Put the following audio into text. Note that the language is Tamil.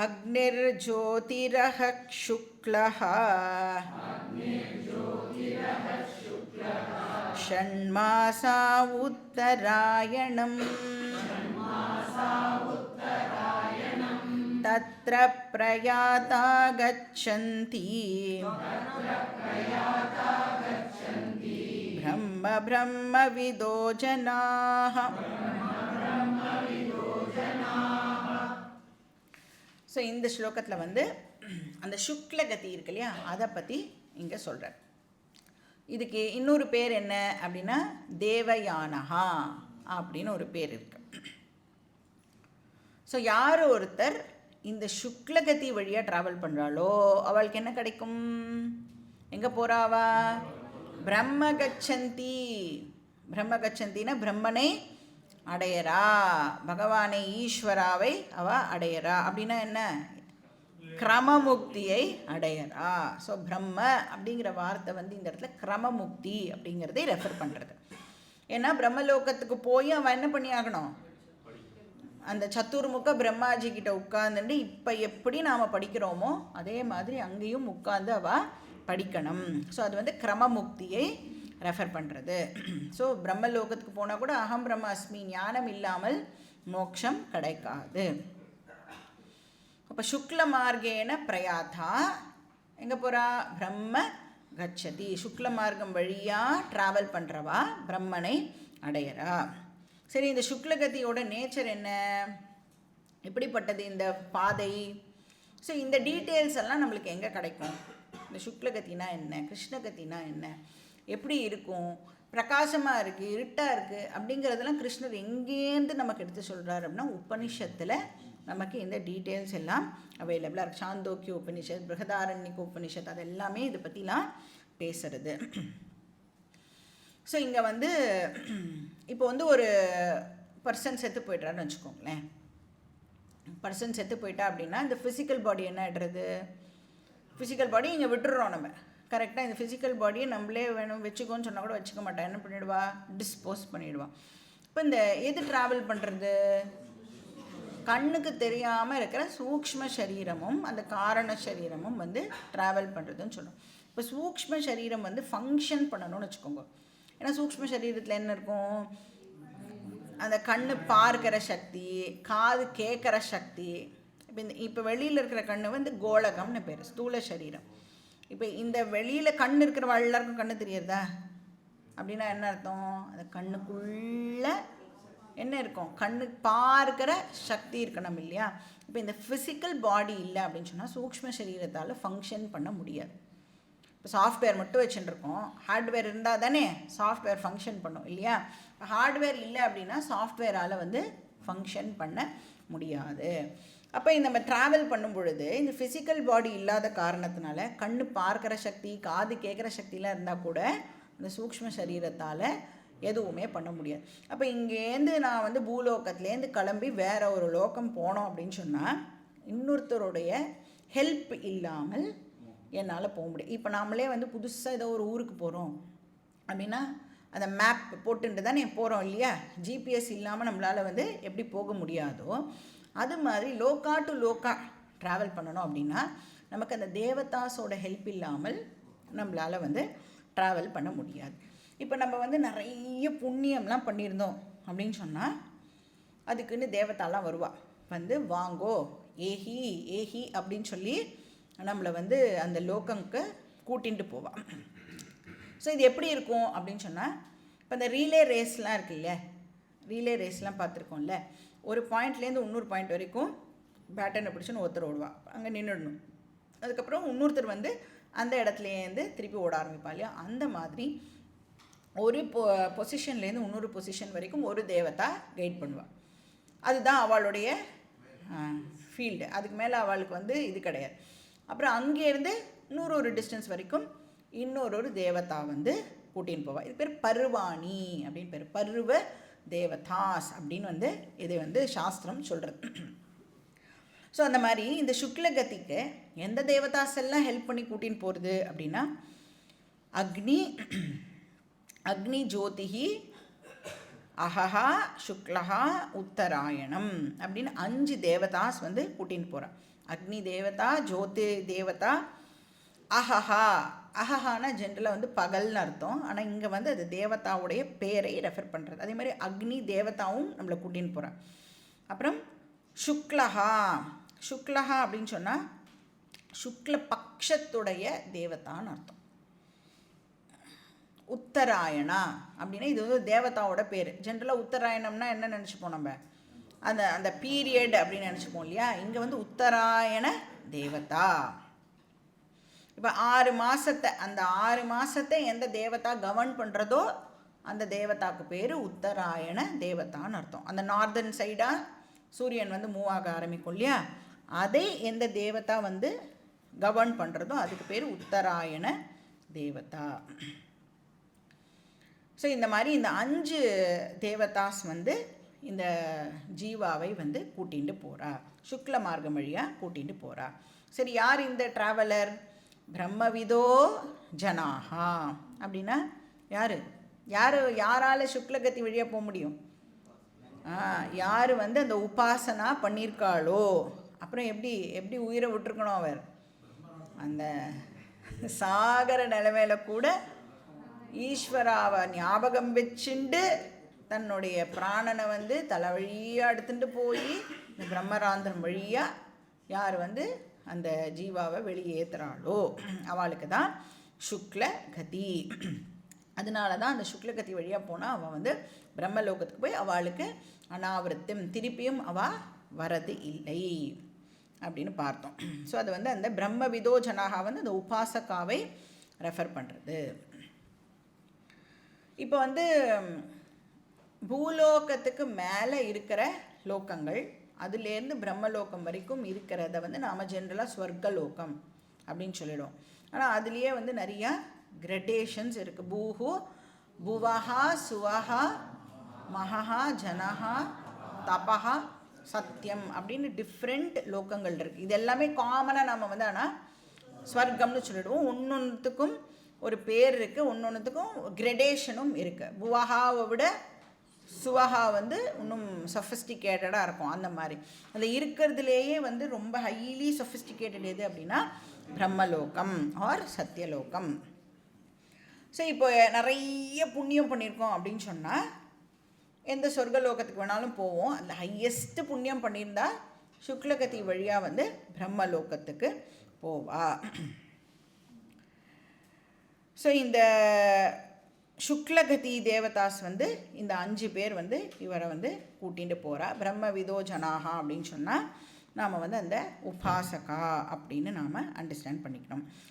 அக்னிர்ஜோதிரஹ க்ஷுக்லஹ ஷண்மாசா உத்தராயணம் தத்ர பிரயாதா கச்சந்தி பிரம்ம பிரம்மவிதோ ஜனாஹ. ஸோ இந்த ஸ்லோகத்தில் வந்து அந்த சுக்லகதி இருக்கு இல்லையா, அதை பற்றி இங்கே சொல்கிறார். இதுக்கு இன்னொரு பேர் என்ன அப்படின்னா தேவயானஹா அப்படின்னு ஒரு பேர் இருக்கு. ஸோ யார் ஒருத்தர் இந்த சுக்லகதி வழியாக ட்ராவல் பண்ணுறாளோ அவளுக்கு என்ன கிடைக்கும்? எங்கே போகிறாவா? பிரம்ம கச்சந்தி. பிரம்ம கச்சந்தின்னா பிரம்மனை அடையறா, பகவானை ஈஸ்வராவை அவ அடையறா. அப்படின்னா என்ன? கிரமமுக்தியை அடையறா. ஸோ பிரம்ம அப்படிங்கிற வார்த்தை வந்து இந்த இடத்துல கிரமமுக்தி அப்படிங்கிறதை ரெஃபர் பண்ணுறது. ஏன்னா பிரம்மலோகத்துக்கு போய் அவன் என்ன பண்ணி ஆகணும்? அந்த சத்துர்முக பிரம்மாஜி கிட்ட உட்கார்ந்துட்டு இப்போ எப்படி நாம் படிக்கிறோமோ அதே மாதிரி அங்கேயும் உட்கார்ந்து அவள் படிக்கணும். ஸோ அது வந்து கிரமமுக்தியை ரெஃபர் பண்ணுறது. ஸோ பிரம்மலோகத்துக்கு போனால் கூட அகம் பிரம்மாஸ்மி ஞானம் இல்லாமல் மோட்சம் கிடைக்காது. அப்போ சுக்ல மார்க்கேன பிரயாத்தா எங்கே போகிறா? பிரம்ம கச்சதி. சுக்ல மார்க்கம் வழியாக ட்ராவல் பண்ணுறவா பிரம்மனை அடையறா. சரி, இந்த சுக்லகதியோட நேச்சர் என்ன, எப்படிப்பட்டது இந்த பாதை? ஸோ இந்த டீட்டெயில்ஸ் எல்லாம் நம்மளுக்கு எங்கே கிடைக்கும்? இந்த சுக்லகத்தினா என்ன, கிருஷ்ணகத்தினா என்ன, எப்படி இருக்கும், பிரகாசமாக இருக்குது, இருட்டாக இருக்குது அப்படிங்கிறதெல்லாம் கிருஷ்ணர் எங்கேருந்து நமக்கு எடுத்து சொல்கிறார் அப்படின்னா உபனிஷத்தில் நமக்கு இந்த டீட்டெயில்ஸ் எல்லாம் அவைலபிளாக இருக்குது. சாந்தோக்கிய உபனிஷத், பிருகதாரண்யக உபனிஷத், அது எல்லாமே இதை பற்றிலாம் பேசுறது. ஸோ இங்கே வந்து இப்போ வந்து ஒரு பர்சன் செத்து போய்ட்றான்னு வச்சுக்கோங்களேன். பர்சன் செத்து போயிட்டா அப்படின்னா இந்த ஃபிசிக்கல் பாடி என்ன ஆகிடுறது? ஃபிசிக்கல் பாடி இங்கே விட்டுடுறோம் நம்ம. கரெக்டாக இந்த ஃபிசிக்கல் பாடியை நம்மளே வேணும் வச்சுக்கோன்னு சொன்னால் கூட வச்சுக்க மாட்டேன். என்ன பண்ணிவிடுவா? டிஸ்போஸ் பண்ணிவிடுவான். இப்போ இந்த எது ட்ராவல் பண்ணுறது? கண்ணுக்கு தெரியாமல் இருக்கிற சூக்ஷ்ம சரீரமும் அந்த காரண சரீரமும் வந்து ட்ராவல் பண்ணுறதுன்னு சொல்கிறோம். இப்போ சூக்ஷ்ம சரீரம் வந்து ஃபங்க்ஷன் பண்ணணும்னு வச்சுக்கோங்க. ஏன்னா சூக்ஷ்ம சரீரத்தில் என்ன இருக்கும்? அந்த கண்ணு பார்க்கிற சக்தி, காது கேட்குற சக்தி. இப்போ வெளியில் இருக்கிற கண்ணு வந்து கோலகம்னு பேர், ஸ்தூல சரீரம். இப்போ இந்த வெளியில் கண் இருக்கிற எல்லாருக்கும் கண்ணு தெரியறதா? அப்படின்னா என்ன அர்த்தம்? அந்த கண்ணுக்குள்ளே என்ன இருக்கும்? கண்ணு பார்க்கிற சக்தி இருக்கணும் இல்லையா? இப்போ இந்த ஃபிசிக்கல் பாடி இல்லை அப்படின்னு சொன்னால் சூக்ஷ்ம சரீரத்தால் ஃபங்க்ஷன் பண்ண முடியாது. இப்போ சாஃப்ட்வேர் மட்டும் வச்சுட்டுருக்கோம், ஹார்ட்வேர் இருந்தால் தானே சாஃப்ட்வேர் ஃபங்க்ஷன் பண்ணும் இல்லையா? இப்போ ஹார்ட்வேர் இல்லை அப்படின்னா சாஃப்ட்வேரால் வந்து ஃபங்க்ஷன் பண்ண முடியாது. அப்போ நம்ம ட்ராவல் பண்ணும் பொழுது இந்த ஃபிசிக்கல் பாடி இல்லாத காரணத்தினால கண்ணு பார்க்குற சக்தி, காது கேட்குற சக்திலாம் இருந்தால் கூட இந்த சூக்ஷ்ம சரீரத்தால் எதுவுமே பண்ண முடியாது. அப்போ இங்கேருந்து நான் வந்து பூலோகத்துலேருந்து கிளம்பி வேறு ஒரு லோகம் போனோம் அப்படின்னு சொன்னால் இன்னொருத்தருடைய ஹெல்ப் இல்லாமல் என்னால் போக முடியும். இப்போ நாமளே வந்து புதுசாக ஏதோ ஒரு ஊருக்கு போகிறோம் அப்படின்னா அந்த மேப் போட்டுட்டு தானே போகிறோம் இல்லையா? ஜிபிஎஸ் இல்லாமல் நம்மளால் வந்து எப்படி போக முடியாதோ அது மாதிரி லோக்கா டு லோக்கா ட்ராவல் பண்ணணும் அப்படின்னா நமக்கு அந்த தேவதாஸோட ஹெல்ப் இல்லாமல் நம்மளால் வந்து ட்ராவல் பண்ண முடியாது. இப்போ நம்ம வந்து நிறைய புண்ணியம்லாம் பண்ணியிருந்தோம் அப்படின்னு சொன்னால் அதுக்குன்னு தேவதாலாம் வருவாள், வந்து வாங்கோ ஏஹி ஏஹி அப்படின்னு சொல்லி நம்மளை வந்து அந்த லோகங்களுக்கு கூட்டிகிட்டு போவாள். ஸோ இது எப்படி இருக்கும் அப்படின்னு சொன்னால் இப்போ இந்த ரீலே ரேஸ்லாம் இருக்குல்ல, ரீலே ரேஸ்லாம் பார்த்துருக்கோம்ல, ஒரு பாயிண்ட்லேருந்து இன்னொரு பாயிண்ட் வரைக்கும் பேட்டர்னை பிடிச்சுன்னு ஒருத்தர் ஓடுவாள், அங்கே நின்றுடணும். அதுக்கப்புறம் இன்னொருத்தர் வந்து அந்த இடத்துலேருந்து திருப்பி ஓட ஆரம்பிப்பா இல்லையா? அந்த மாதிரி ஒரு பொசிஷன்லேருந்து இன்னொரு பொசிஷன் வரைக்கும் ஒரு தேவதா கைட் பண்ணுவாள். அதுதான் அவளுடைய ஃபீல்டு. அதுக்கு மேலே அவளுக்கு வந்து இது கிடையாது. அப்புறம் அங்கேருந்து இன்னொரு டிஸ்டன்ஸ் வரைக்கும் இன்னொரு தேவதா வந்து கூட்டின்னு போவாள். இது பேர் பருவாணி அப்படின்னு பேர், பருவ தேவதாஸ் அப்படின்னு வந்து இது வந்து சாஸ்திரம் சொல்கிறது. ஸோ அந்த மாதிரி இந்த சுக்லகதிக்கு எந்த தேவதாஸ் எல்லாம் ஹெல்ப் பண்ணி கூட்டின்னு போகிறது அப்படின்னா அக்னி, அக்னி ஜோதிஹி, அஹஹா சுக்லஹா உத்தராயணம் அப்படின்னு 5 தேவதாஸ் வந்து கூட்டின்னு போகிறான். அக்னி தேவதா, ஜோதி தேவதா, அஹஹா. அஹஹானா ஜென்ரலாக வந்து பகல்னு அர்த்தம். ஆனால் இங்கே வந்து அது தேவதாவுடைய பேரை ரெஃபர் பண்ணுறது. அதே மாதிரி அக்னி தேவதாவும் நம்மளை கூட்டின்னு போகிறான். அப்புறம் சுக்லஹா. சுக்லஹா அப்படின்னு சொன்னால் சுக்ல பக்ஷத்துடைய தேவதான்னு அர்த்தம். உத்தராயணா அப்படின்னா இது வந்து தேவதாவோட பேர். ஜென்ரலாக உத்தராயணம்னா என்ன நினச்சிப்போம் நம்ம, அந்த அந்த பீரியட் அப்படின்னு நினச்சிப்போம் இல்லையா. இங்கே வந்து உத்தராயண தேவதா. இப்போ 6 மாதத்தை, அந்த 6 மாதத்தை எந்த தேவதா கவர்ன் பண்ணுறதோ அந்த தேவதாவுக்கு பேர் உத்தராயண தேவதான்னு அர்த்தம். அந்த நார்தர்ன் சைடாக சூரியன் வந்து மூவ் ஆக ஆரம்பிக்கும் இல்லையா, அதை எந்த தேவதா வந்து கவர்ன் பண்ணுறதோ அதுக்கு பேர் உத்தராயண தேவதா. ஸோ இந்த மாதிரி இந்த 5 தேவதாஸ் வந்து இந்த ஜீவாவை வந்து கூட்டிகிட்டு போகிறா, சுக்ல மார்க்கம் வழியாக கூட்டிகிட்டு போகிறா. சரி, யார் இந்த ட்ராவலர்? பிரம்மவிதோ ஜனாஹா. அப்படின்னா யார் யார் யாரால் சுக்லகதி வழியாக போக முடியும்? யார் வந்து அந்த உபாசனா பண்ணியிருக்காளோ. அப்புறம் எப்படி எப்படி உயிரை விட்டுருக்கணும் அவர்? அந்த சாகர நிலைமையில கூட ஈஸ்வராவை ஞாபகம் வச்சுண்டு தன்னுடைய பிராணனை வந்து தலை வழியாக எடுத்துட்டு போய் இந்த பிரம்மராந்திரம் வழியாக யார் வந்து அந்த ஜீவாவை வெளியேற்றுறாளோ அவளுக்கு தான் சுக்ல கதி. அதனால தான் அந்த சுக்லகதி வழியாக போனால் அவள் வந்து பிரம்மலோகத்துக்கு போய் அவளுக்கு அனாவிரத்தம் திருப்பியும் அவள் வரது இல்லை அப்படின்னு பார்த்தோம். ஸோ அது வந்து அந்த பிரம்ம விதோ ஜனாகா வந்து அந்த உபாசகாவை ரெஃபர் பண்ணுறது. இப்போ வந்து பூலோகத்துக்கு மேலே இருக்கிற லோகங்கள், அதுலேருந்து பிரம்மலோகம் வரைக்கும் இருக்கிறத வந்து நாம் ஜென்ரலாக ஸ்வர்கலோகம் அப்படின்னு சொல்லிடுவோம். ஆனால் அதுலேயே வந்து நிறையா கிரடேஷன்ஸ் இருக்குது. பூஹு, புவஹா, சுவஹா, மகஹா, ஜனஹா, தபஹா, சத்தியம் அப்படின்னு டிஃப்ரெண்ட் லோகங்கள் இருக்குது. இது எல்லாமே காமனாக நம்ம வந்து ஆனால் ஸ்வர்க்கம்னு சொல்லிடுவோம். ஒன்னொன்றுத்துக்கும் ஒரு பேர் இருக்குது, ஒன்னொன்றுத்துக்கும் கிரடேஷனும் இருக்குது. புவஹாவை விட சுவஹா வந்து இன்னும் சொஃபிஸ்டிகேட்டடாக இருக்கும். அந்த மாதிரி அதில் இருக்கிறதுலேயே வந்து ரொம்ப ஹைலி சொஃபிஸ்டிகேட்டட் எது அப்படின்னா பிரம்மலோகம் ஆர் சத்தியலோகம். ஸோ இப்போ நிறைய புண்ணியம் பண்ணியிருக்கோம் அப்படின்னு சொன்னால் எந்த சொர்க்கலோகத்துக்கு வேணாலும் போவோம். அந்த ஹையஸ்ட் புண்ணியம் பண்ணியிருந்தா சுக்லகதி வழியாக வந்து பிரம்மலோகத்துக்கு போவா. ஸோ இந்த சுக்லகதி தேவதாஸ் வந்து இந்த 5 பேர் வந்து இவரை வந்து கூட்டிகிட்டு போகிறா. பிரம்ம விதோ ஜனாகா அப்படின்னு சொன்னால் நாம் வந்து அந்த உபாசகா அப்படின்னு நாம் அண்டர்ஸ்டாண்ட் பண்ணிக்கணும்.